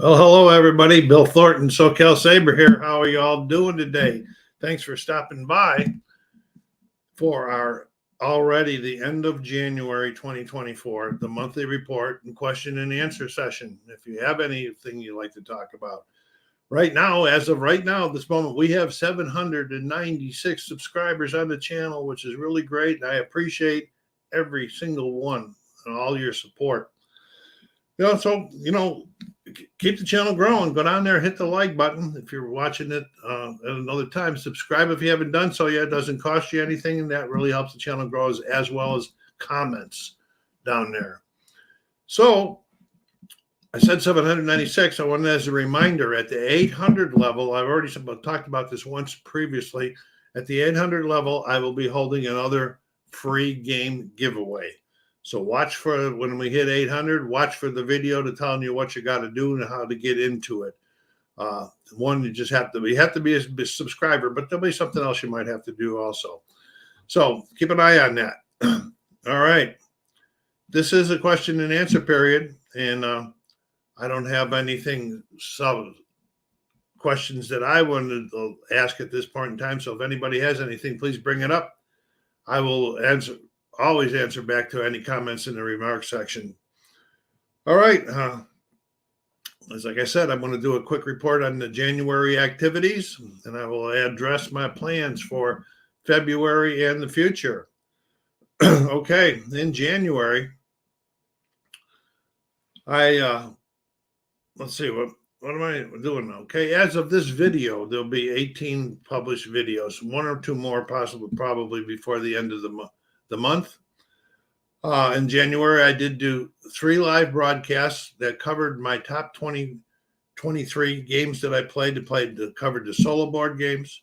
Well, hello, everybody. Bill Thornton, SoCalSabre here. How are you all doing today? Thanks for stopping by for our already the end of January 2024, the monthly report and question and answer session. If you have anything you'd like to talk about. Right now, as of right now, this moment, we have 796 subscribers on the channel, which is really great. And I appreciate every single one and all your support. Keep the channel growing. Go down there, hit the like button. If you're watching it at another time, subscribe if you haven't done so yet. It doesn't cost you anything, and that really helps the channel grow as well as comments down there. So I said 796. I wanted as a reminder at the 800 level, I've already talked about this once previously. At the 800 level, I will be holding another free game giveaway. So watch for when we hit 800, watch for the video to telling you what you got to do and how to get into it. One, you have to be a subscriber, but there'll be something else you might have to do also. So keep an eye on that. All right. This is a question and answer period, and I don't have anything, some questions that I wanted to ask at this point in time. So if anybody has anything, please bring it up. I will always answer back to any comments in the remarks section. All right. Like I said, I'm going to do a quick report on the January activities, and I will address my plans for February and the future. Okay. In January, let's see, what am I doing? Okay. As of this video, there'll be 18 published videos, one or two more probably before the end of the month. In January, I did do 3 live broadcasts that covered my top 23 games that I played. Covered the solo board games,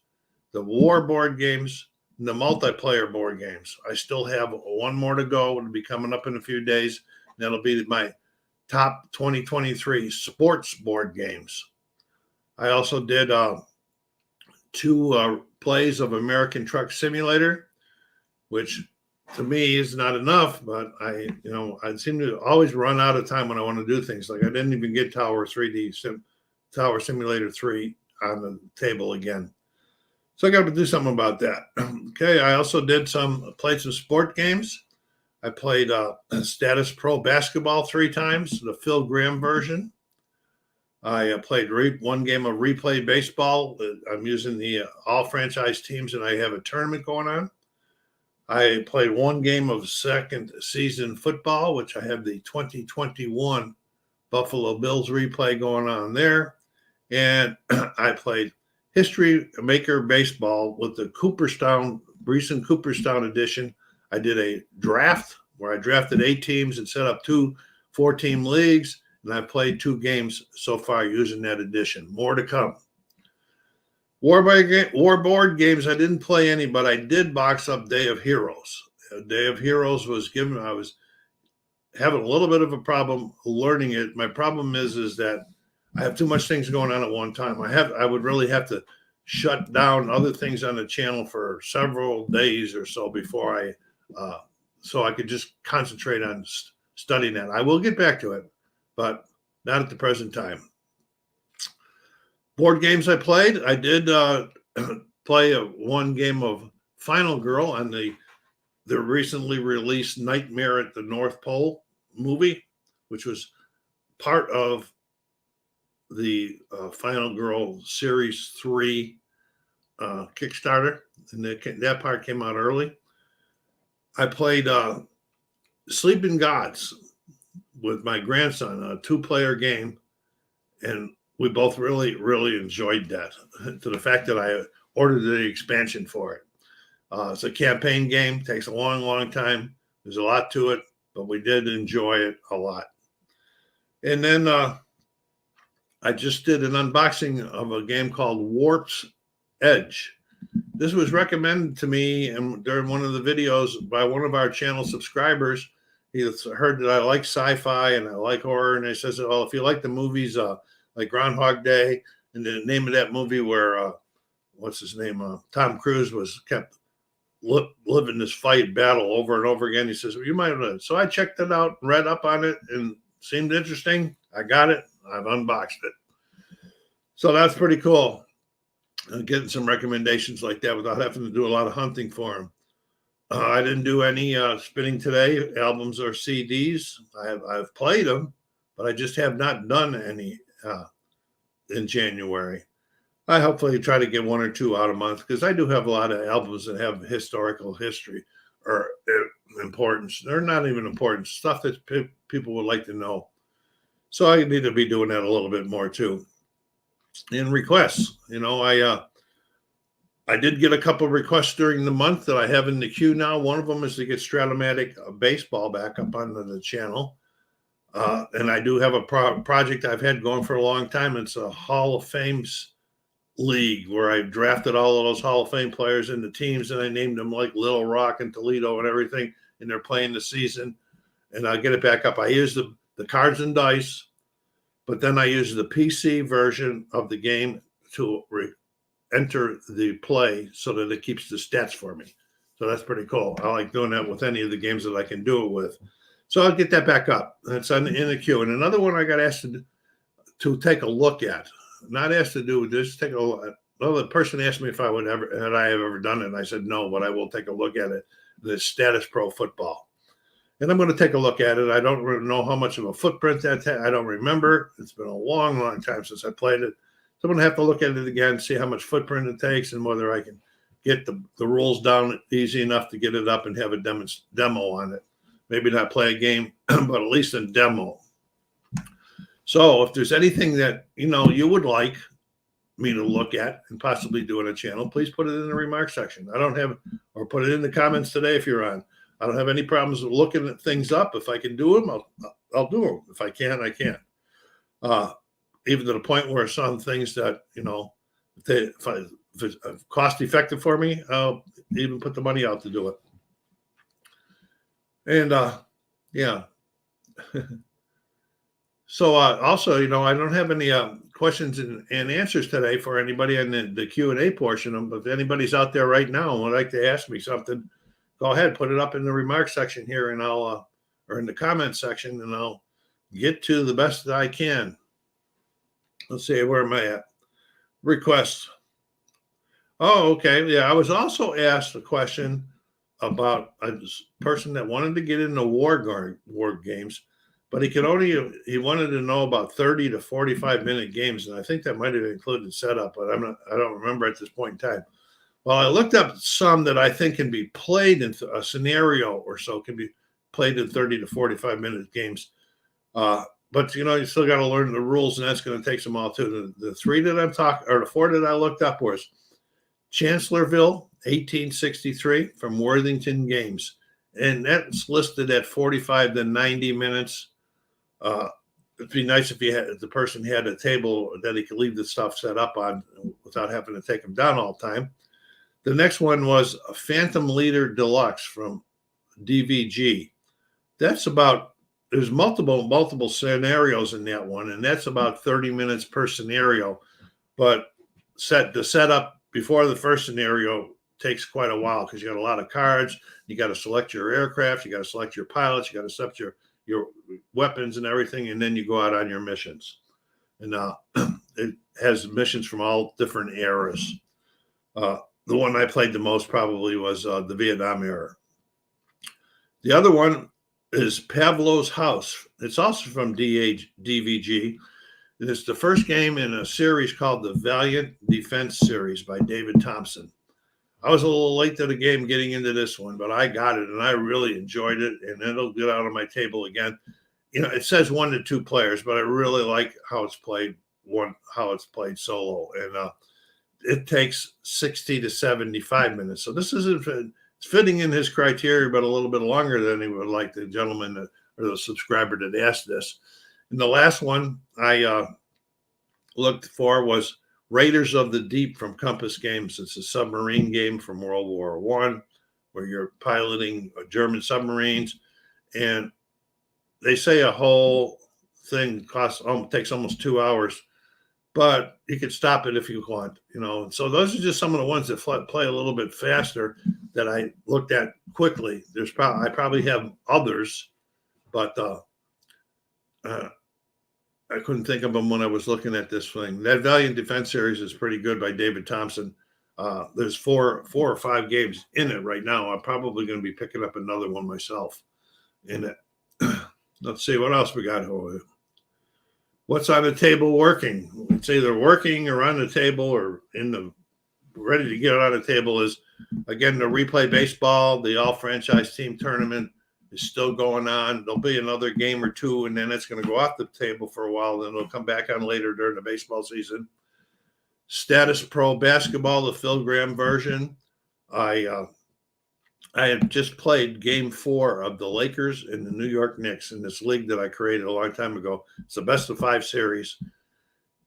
the war board games, and the multiplayer board games. I still have one more to go. It'll be coming up in a few days. That'll be my top 2023 sports board games. I also did 2 plays of American Truck Simulator, which to me is not enough, but I seem to always run out of time when I want to do things. Like I didn't even get Tower Simulator 3 on the table again. So I got to do something about that. Okay. I also played some sport games. I played Status Pro Basketball 3 times, the Phil Graham version. I played one game of Replay Baseball. I'm using the all franchise teams, and I have a tournament going on. I played one game of second season football, which I have the 2021 Buffalo Bills replay going on there. And I played History Maker Baseball with the recent Cooperstown edition. I did a draft where I drafted 8 teams and set up 2 4-team leagues. And I played 2 games so far using that edition. More to come. War board games, I didn't play any, but I did box up Day of Heroes. Day of Heroes was given. I was having a little bit of a problem learning it. My problem is that I have too much things going on at one time. I would really have to shut down other things on the channel for several days or so before so I could just concentrate on studying that. I will get back to it, but not at the present time. Board games I played. I did play one game of Final Girl on the recently released Nightmare at the North Pole movie, which was part of the Final Girl Series 3 Kickstarter, and that part came out early. I played Sleeping Gods with my grandson, a 2-player game, and we both really, really enjoyed that, to the fact that I ordered the expansion for it. It's a campaign game, takes a long, long time. There's a lot to it, but we did enjoy it a lot. And then I just did an unboxing of a game called Warp's Edge. This was recommended to me during one of the videos by one of our channel subscribers. He heard that I like sci-fi and I like horror, and he says, "Oh, if you like the movies like Groundhog Day," and the name of that movie where what's his name, Tom Cruise was kept living this battle over and over again. He says, "Well, you might have." So I checked it out, read up on it, and seemed interesting. I got it. I've unboxed it. So that's pretty cool. Getting some recommendations like that without having to do a lot of hunting for them. I didn't do any spinning today, albums or CDs. I've played them, but I just have not done any in January. I hopefully try to get one or two out a month because I do have a lot of albums that have historical history or importance. They're not even important, stuff that people would like to know. So I need to be doing that a little bit more too. In requests, I did get a couple of requests during the month that I have in the queue now. One of them is to get Stratomatic baseball back up onto the channel. And I do have a project I've had going for a long time. It's a Hall of Fame's league where I drafted all of those Hall of Fame players into teams, and I named them like Little Rock and Toledo and everything, and they're playing the season. And I'll get it back up. I use the cards and dice, but then I use the PC version of the game to enter the play so that it keeps the stats for me. So that's pretty cool. I like doing that with any of the games that I can do it with. So I'll get that back up. It's in the queue. And another one I got asked to take a look at. Not asked to do, just take a look. Another person asked me if I would ever, had I have ever done it. And I said no, but I will take a look at it. The Status Pro Football. And I'm going to take a look at it. I don't know how much of a footprint that I don't remember. It's been a long, long time since I played it. So I'm going to have to look at it again, see how much footprint it takes and whether I can get the rules down easy enough to get it up and have a demo on it. Maybe not play a game, but at least a demo. So if there's anything that, you would like me to look at and possibly do on a channel, please put it in the remarks section. Or put it in the comments today if you're on. I don't have any problems with looking at things up. If I can do them, I'll do them. If I can't, I can't. Even to the point where some things that, if it's cost effective for me, I'll even put the money out to do it. And yeah. So also, I don't have any questions and answers today for anybody in the Q&A portion. But if anybody's out there right now and would like to ask me something, go ahead, put it up in the remarks section here, and I'll or in the comments section, and I'll get to the best that I can. Let's see, where am I at? Requests. Oh, okay. Yeah, I was also asked a question about a person that wanted to get into war games, but he wanted to know about 30 to 45-minute games, and I think that might have included setup, but I don't remember at this point in time. Well, I looked up some that I think can be played in a scenario or so, can be played in 30 to 45-minute games. But, you still got to learn the rules, and that's going to take some while, too. The four that I looked up was Chancellorsville, 1863, from Worthington Games. And that's listed at 45 to 90 minutes. It'd be nice if the person had a table that he could leave the stuff set up on without having to take them down all the time. The next one was a Phantom Leader Deluxe from DVG. There's multiple scenarios in that one, and that's about 30 minutes per scenario. But the setup before the first scenario takes quite a while because you got a lot of cards. You got to select your aircraft. You got to select your pilots. You got to select your weapons and everything, and then you go out on your missions. And it has missions from all different eras. The one I played the most probably was the Vietnam era. The other one is Pavlov's House. It's also from DVG. It's the first game in a series called the Valiant Defense Series by David Thompson. I was a little late to the game getting into this one, but I got it, and I really enjoyed it, and it'll get out on my table again. It says 1 to 2 players, but I really like how it's played solo, and it takes 60 to 75 minutes. So this isn't fitting in his criteria, but a little bit longer than he would like, the gentleman or the subscriber that asked this. And the last one I looked for was Raiders of the Deep from Compass Games. It's a submarine game from World War I where you're piloting German submarines. And they say a whole thing takes almost 2 hours, but you can stop it if you want, So those are just some of the ones that play a little bit faster that I looked at quickly. I probably have others, but I couldn't think of them when I was looking at this thing. That Valiant Defense series is pretty good by David Thompson. There's four or five games in it right now. I'm probably going to be picking up another one myself in it. Let's see what else we got. What's on the table working? It's either working or on the table or in the ready to get on the table is, again, the Replay Baseball, the all franchise team tournament is still going on. There'll be another game or two, and then it's going to go off the table for a while. Then it'll come back on later during the baseball season. Status Pro Basketball, the Phil Graham version. I have just played Game 4 of the Lakers and the New York Knicks in this league that I created a long time ago. It's the best of 5 series.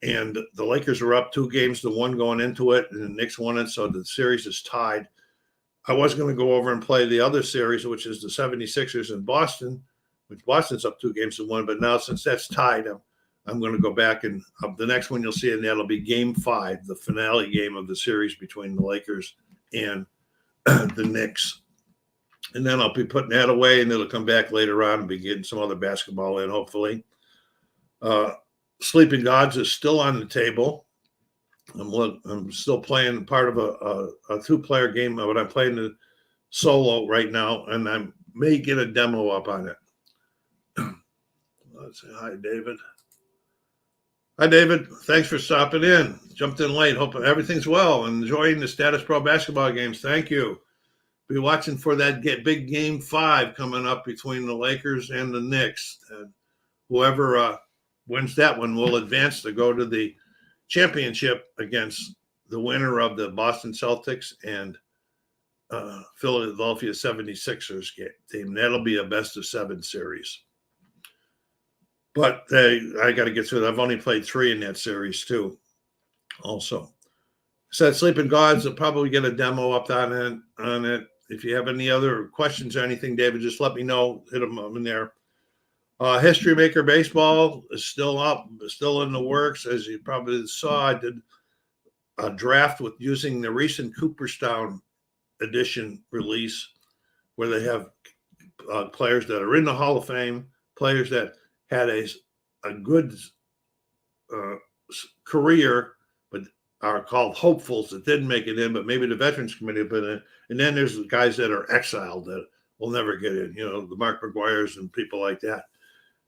And the Lakers are up 2-1 going into it, and the Knicks won it, so the series is tied. I was going to go over and play the other series, which is the 76ers in Boston, which Boston's up 2-1, but now since that's tied, I'm going to go back and the next one you'll see, and that'll be Game 5, the finale game of the series between the Lakers and the Knicks. And then I'll be putting that away, and it'll come back later on and be getting some other basketball in, hopefully. Sleeping Gods is still on the table. I'm still playing part of a 2-player game, but I'm playing the solo right now, and I may get a demo up on it. Let's say hi, David. Hi, David. Thanks for stopping in. Jumped in late. Hope everything's well. Enjoying the Status Pro basketball games. Thank you. Be watching for that big Game 5 coming up between the Lakers and the Knicks. And whoever wins that one will advance to go to the championship against the winner of the Boston Celtics and Philadelphia 76ers team. That'll be a best-of-7 series. But I got to get through that. I've only played 3 in that series, too, also. So Sleeping Gods will probably get a demo up on it. If you have any other questions or anything, David, just let me know. Hit them up in there. History Maker Baseball is still up, still in the works. As you probably saw, I did a draft with using the recent Cooperstown edition release, where they have players that are in the Hall of Fame, players that had a good career, but are called hopefuls that didn't make it in, but maybe the Veterans Committee put in. And then there's the guys that are exiled that will never get in, the Mark McGuires and people like that.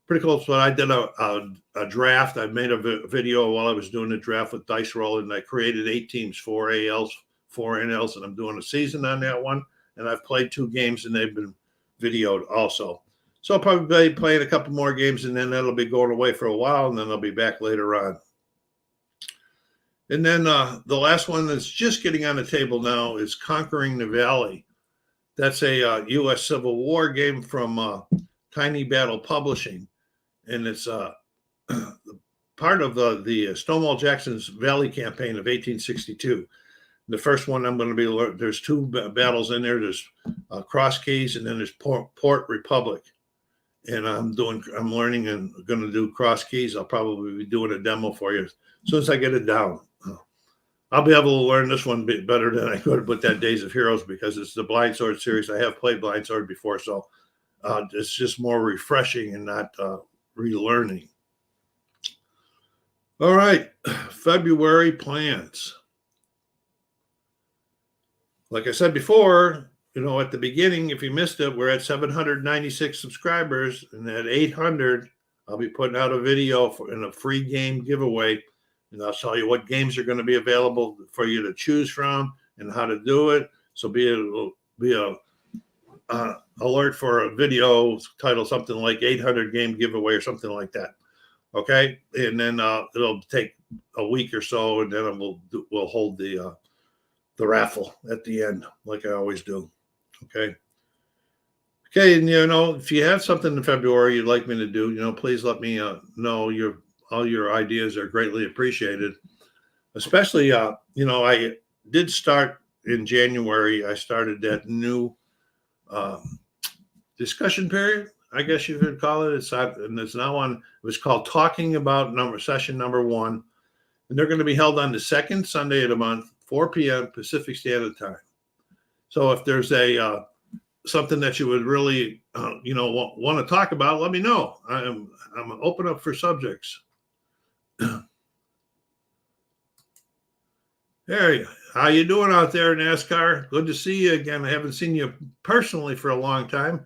Pretty cool. So I did a draft. I made a video while I was doing the draft with Dice Roll, and I created 8 teams, 4 ALs, 4 NLs, and I'm doing a season on that one. And I've played 2 games, and they've been videoed also. So I'll probably be playing a couple more games, and then that'll be going away for a while, and then I'll be back later on. And then the last one that's just getting on the table now is Conquering the Valley. That's a U.S. Civil War game from Tiny Battle Publishing. And it's part of the Stonewall Jackson's Valley Campaign of 1862. The first one I'm going to be, there's 2 battles in there. There's Cross Keys, and then there's Port Republic. And I'm learning and going to do Cross Keys. I'll probably be doing a demo for you as soon as I get it down. I'll be able to learn this one better than I could with that Days of Heroes, because it's the Blind Sword series. I have played Blind Sword before, so it's just more refreshing and not relearning. All right, February plans. Like I said before, at the beginning, if you missed it, we're at 796 subscribers, and at 800, I'll be putting out a video in a free game giveaway, and I'll tell you what games are going to be available for you to choose from and how to do it. So be a alert for a video titled something like 800 game giveaway or something like that. Okay, and then it'll take a week or so, and then we'll hold the raffle at the end, like I always do. Okay, and if you have something in February you'd like me to do, please let me know. All your ideas are greatly appreciated. Especially, I did start in January. I started that new discussion period, I guess you could call it. It's now on. It was called Talking About Session number 1, and they're going to be held on the second Sunday of the month, 4 p.m. Pacific Standard Time. So if there's something that you would really want to talk about, let me know. I'm open up for subjects. Hey, how you doing out there, NASCAR? Good to see you again. I haven't seen you personally for a long time,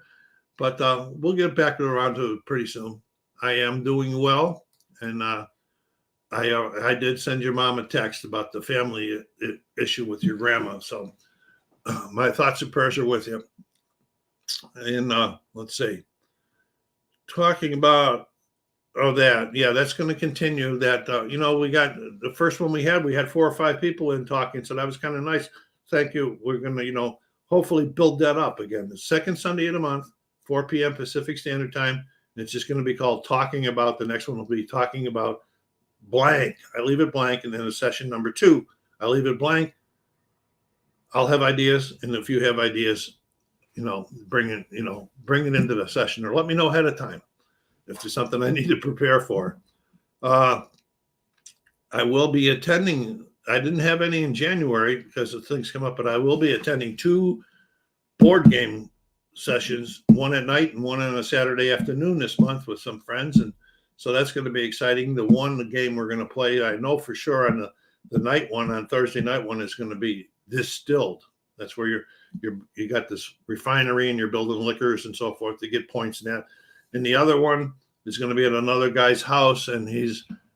but we'll get back around to it pretty soon. I am doing well, and I did send your mom a text about the family issue with your grandma. So my thoughts and prayers are with you. And let's see, talking about that's going to continue. That we got the first one we had 4 or 5 people in talking, so that was kind of nice. Thank you. We're going to hopefully build that up again. The second Sunday of the month, 4 p.m. Pacific Standard Time. And it's just going to be called Talking About. The next one will be Talking About blank. I leave it blank, and then in session number 2, I leave it blank. I'll have ideas, and if you have ideas, bring it into the session, or let me know ahead of time if there's something I need to prepare for. I will be attending. I didn't have any in January because of things come up, but I will be attending 2 board game sessions, one at night and one on a Saturday afternoon this month with some friends. And so that's going to be exciting. The game we're going to play, I know for sure on the night one, on Thursday night one, is going to be distilled. That's where you got this refinery and you're building liquors and so forth to get points in that. And the other one is going to be at another guy's house, and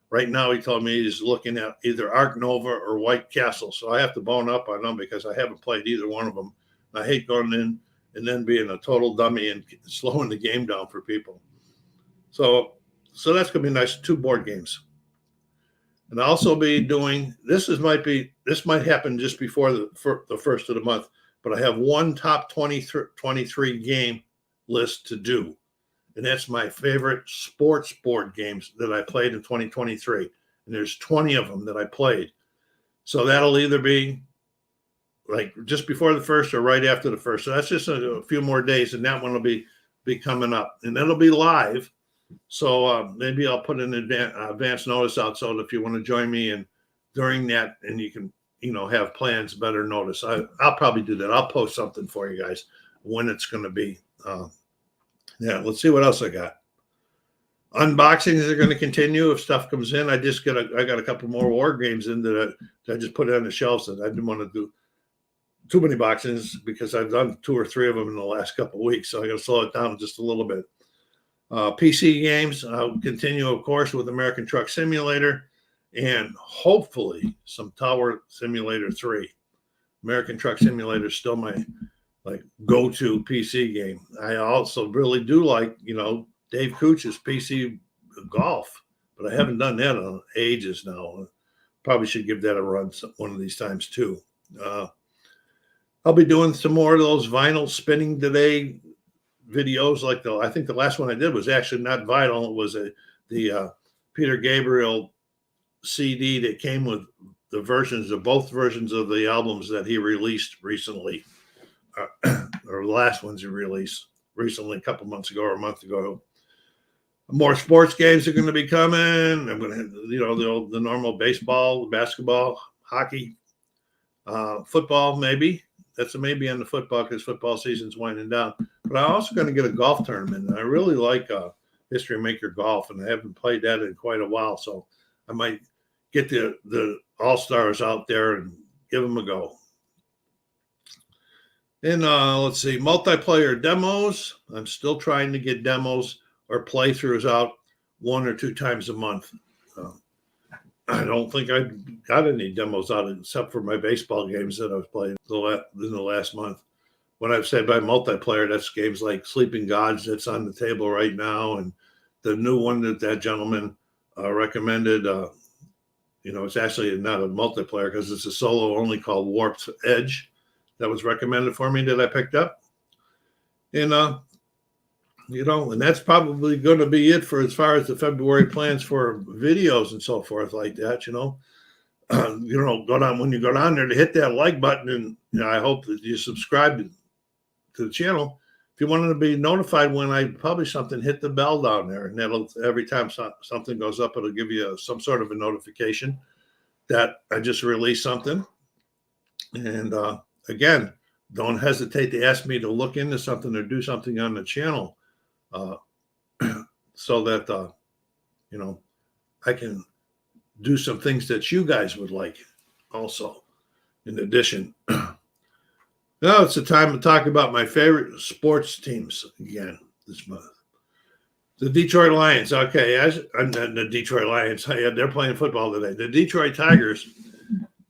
right now he told me he's looking at either Ark Nova or White Castle. So I have to bone up on them because I haven't played either one of them. I hate going in and then being a total dummy and slowing the game down for people. So that's going to be nice. 2 board games. And I'll also be doing, this might happen just before the first of the month, but I have one top 23 game list to do. And that's my favorite sports board games that I played in 2023. And there's 20 of them that I played. So that'll either be like just before the first or right after the first. So that's just a few more days, and that one will be coming up. And that'll be live. So maybe I'll put an advance notice out so that if you want to join me and during that, and you can, have plans, better notice. I'll probably do that. I'll post something for you guys when it's going to be. Let's see what else I got. Unboxings are going to continue if stuff comes in. I got a couple more war games in that I just put it on the shelves, and I didn't want to do too many boxes because I've done 2 or 3 of them in the last couple of weeks. So I got to slow it down just a little bit. PC games, I'll continue, of course, with American Truck Simulator and hopefully some Tower Simulator 3. American Truck Simulator is still my go-to PC game. I also really do like, Dave Cooch's PC golf, but I haven't done that in ages now. Probably should give that a run one of these times too. I'll be doing some more of those vinyl spinning today videos. I think the last one I did was actually not vinyl. It was the Peter Gabriel CD that came with both versions of the albums that he released recently, or the last ones he released recently, a couple months ago or a month ago. More sports games are going to be coming. I'm going to have, the normal baseball, basketball, hockey, football, maybe. That's a maybe on the football because football season's winding down. But I'm also going to get a golf tournament. And I really like History Maker Golf, and I haven't played that in quite a while. So I might get the all-stars out there and give them a go. And let's see, multiplayer demos. I'm still trying to get demos or playthroughs out 1 or 2 times a month. I don't think I got any demos out except for my baseball games that I've played in the last month. When I've said by multiplayer, that's games like Sleeping Gods that's on the table right now, and the new one that gentleman recommended. It's actually not a multiplayer because it's a solo only called Warped Edge that was recommended for me that I picked up. And and that's probably going to be it for as far as the February plans for videos and so forth like that. Go down when you go down there to hit that like button, and I hope that you subscribe to the channel. If you wanted to be notified when I publish something, hit the bell down there, and that'll every time something goes up, it'll give you some sort of a notification that I just released something. And again, don't hesitate to ask me to look into something or do something on the channel. So that I can do some things that you guys would like also, in addition. Now it's the time to talk about my favorite sports teams again this month. The Detroit Lions. Okay, the Detroit Lions. They're playing football today. The Detroit Tigers.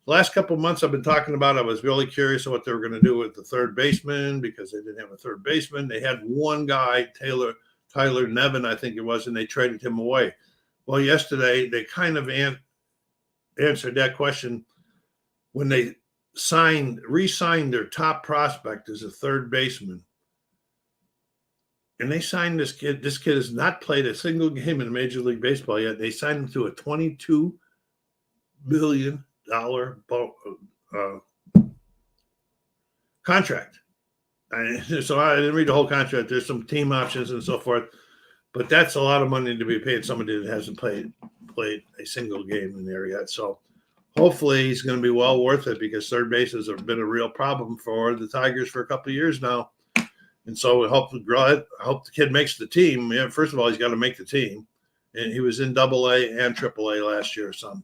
Last couple of months I've been talking about, I was really curious of what they were going to do with the third baseman because they didn't have a third baseman. They had one guy, Tyler Nevin, I think it was, and they traded him away. Well, yesterday they kind of answered that question when they re-signed their top prospect as a third baseman. And they signed this kid. This kid has not played a single game in Major League Baseball yet. They signed him to a $22 billion contract. So I didn't read the whole contract. There's some team options and so forth, but that's a lot of money to be paid somebody that hasn't played a single game in there yet. So hopefully he's going to be well worth it because third bases have been a real problem for the Tigers for a couple of years now. And so we hope the kid makes the team. Yeah, first of all, he's got to make the team. And he was in AA and AAA last year or something.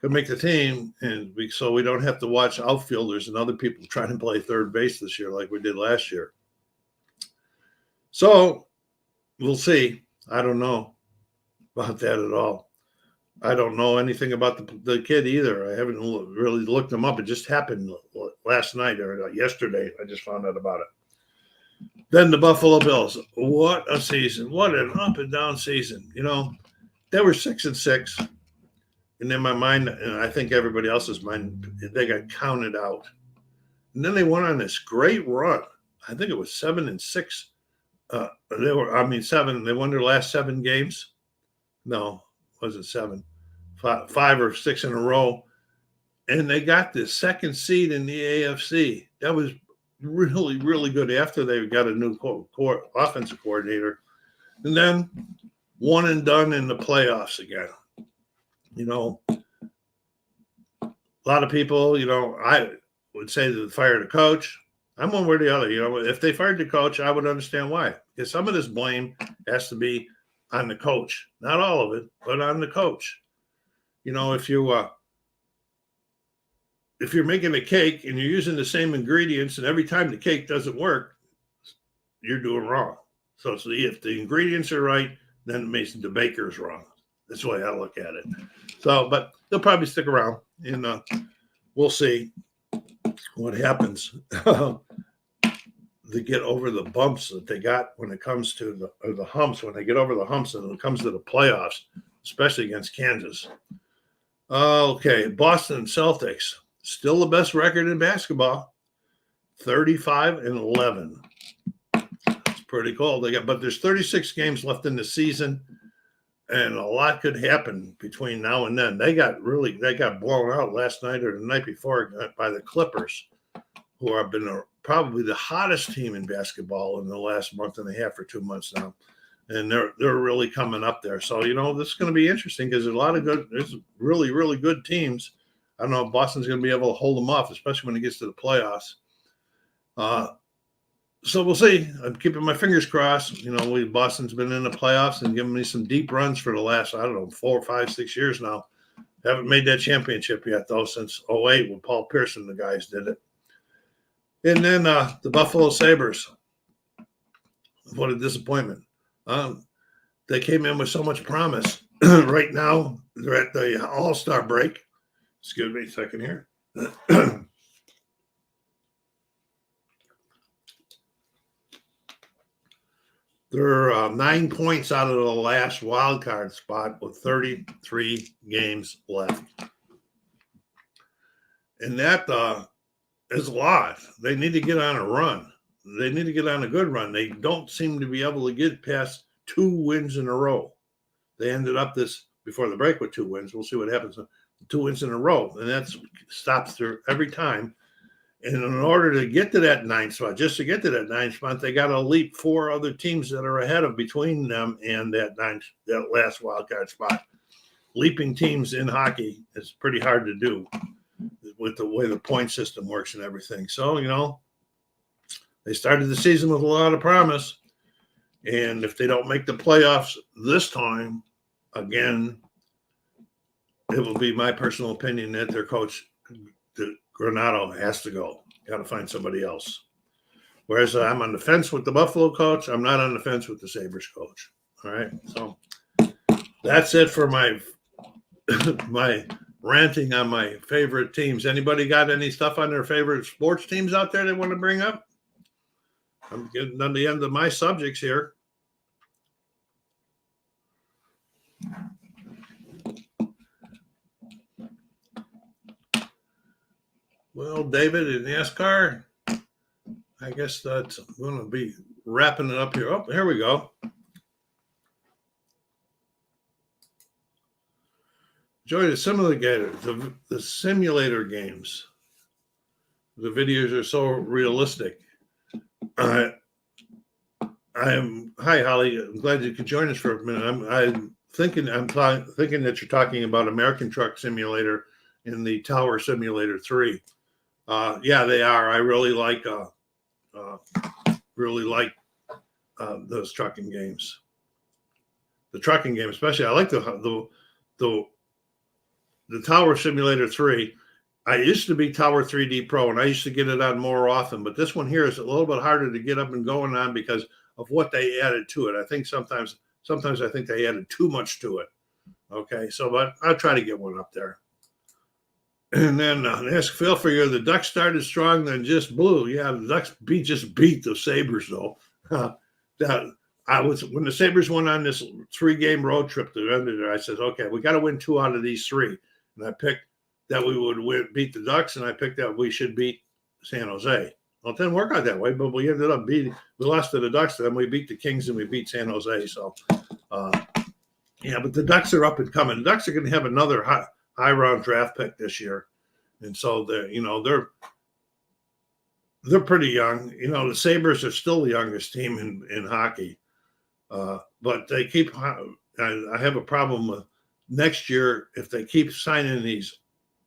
Could make the team, and so we don't have to watch outfielders and other people trying to play third base this year like we did last year. So we'll see. I don't know about that at all. I don't know anything about the kid either. I haven't really looked him up. It just happened last night or yesterday. I just found out about it. Then the Buffalo Bills. What a season. What an up and down season. You know, they were 6-6. And in my mind, and I think everybody else's mind, they got counted out. And then they went on this great run. I think it was 7-6. They won their last 7 games. No, it wasn't 7. 5 or 6 in a row. And they got the second seed in the AFC. That was really, really good after they got a new offensive coordinator. And then one and done in the playoffs again. You know, a lot of people, I would say that they fired a coach. I'm one way or the other. If they fired the coach, I would understand why. Because some of this blame has to be on the coach. Not all of it, but on the coach. If you're making a cake and you're using the same ingredients and every time the cake doesn't work, you're doing wrong. So if the ingredients are right, then it makes the baker's wrong. That's the way I look at it. So, but they'll probably stick around and we'll see what happens. They get over the bumps that they got when it comes to the humps, when they get over the humps and it comes to the playoffs, especially against Kansas. Okay, Boston Celtics. Still the best record in basketball, 35-11. It's pretty cool. But there's 36 games left in the season, and a lot could happen between now and then. They got blown out last night or the night before by the Clippers, who have been probably the hottest team in basketball in the last month and a half or 2 months now, and they're really coming up there. So this is going to be interesting because there's really, really good teams. I don't know if Boston's going to be able to hold them off, especially when it gets to the playoffs. So we'll see. I'm keeping my fingers crossed. Boston's been in the playoffs and giving me some deep runs for the last, 4, 5, 6 years now. Haven't made that championship yet, though, since 2008 when Paul Pierce and the guys did it. And then the Buffalo Sabres. What a disappointment. They came in with so much promise. Right now, they're at the All-Star break. Excuse me a second here. They're 9 points out of the last wild card spot with 33 games left. And that is a lot. They need to get on a run. They need to get on a good run. They don't seem to be able to get past 2 wins in a row. They ended up before the break with 2 wins. We'll see what happens. 2 wins in a row, and that stops there every time. And in order to get to that 9th spot, just to get to that 9th spot, they got to leap 4 other teams that are ahead of between them and that last wild card spot. Leaping teams in hockey is pretty hard to do with the way the point system works and everything. So, they started the season with a lot of promise. And if they don't make the playoffs this time, again, it will be my personal opinion that their coach, Granado, has to go. Got to find somebody else. Whereas I'm on the fence with the Buffalo coach, I'm not on the fence with the Sabres coach. All right, so that's it for my my ranting on my favorite teams. Anybody got any stuff on their favorite sports teams out there they want to bring up? I'm getting on the end of my subjects here. Well, David in NASCAR, I guess that's going to be wrapping it up here. Oh, here we go. Enjoy the simulator, the simulator games. The videos are so realistic. Hi, Holly. I'm glad you could join us for a minute. I'm thinking that you're talking about American Truck Simulator in the Tower Simulator 3. Yeah, they are. I really like those trucking games. The trucking game, especially. I like the Tower Simulator 3. I used to be Tower 3D Pro, and I used to get it on more often. But this one here is a little bit harder to get up and going on because of what they added to it. I think sometimes I think they added too much to it. Okay, so but I'll try to get one up there. And then ask Phil for you. The Ducks started strong, then just blew. Yeah, the Ducks just beat the Sabres though. When the Sabres went on this 3-game road trip to the end of it, I said, okay, we got to win 2 out of these 3. And I picked that we would beat the Ducks, and I picked that we should beat San Jose. Well, it didn't work out that way, but we ended up we lost to the Ducks, then we beat the Kings and we beat San Jose. So, yeah, but the Ducks are up and coming. The Ducks are going to have another high round draft pick this year. And so they're pretty young. The Sabres are still the youngest team in hockey. But they keep, I have a problem with next year if they keep signing these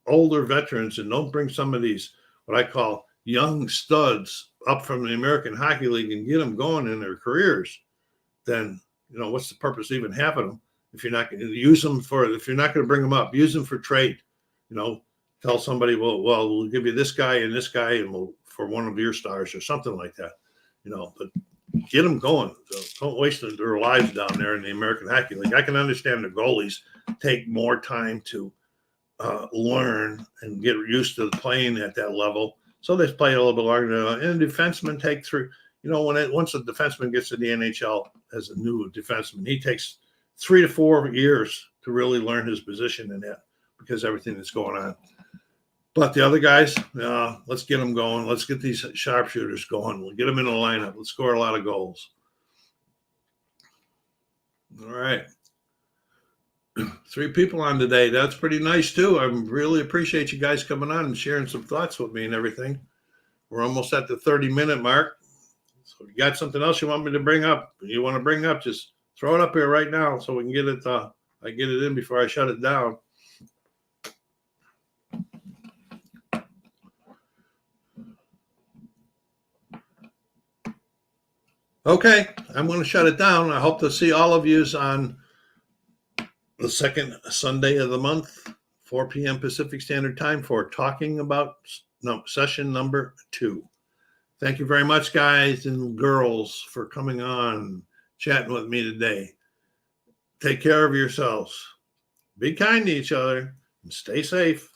older veterans and don't bring some of these, what I call young studs up from the American Hockey League and get them going in their careers, then, what's the purpose of even having them? If you're not going to use them if you're not going to bring them up, use them for trade, tell somebody, well, we'll give you this guy and for one of your stars or something like that, but get them going. So don't waste their lives down there in the American Hockey League. I can understand the goalies take more time to learn and get used to playing at that level. So they play a little bit longer. And defensemen take through, once a defenseman gets to the NHL as a new defenseman, he takes 3 to 4 years to really learn his position in that because everything that's going on. But the other guys, let's get them going. Let's get these sharpshooters going. We'll get them in the lineup. Let's score a lot of goals. All right. 3 people on today. That's pretty nice, too. I really appreciate you guys coming on and sharing some thoughts with me and everything. We're almost at the 30-minute mark. So if you got something else you want me to bring up, just throw it up here right now so we can get it. I get it in before I shut it down. Okay, I'm going to shut it down. I hope to see all of you on the second Sunday of the month, 4 p.m. Pacific Standard Time for talking about session number 2. Thank you very much, guys and girls, for coming on, chatting with me today. Take care of yourselves. Be kind to each other and stay safe.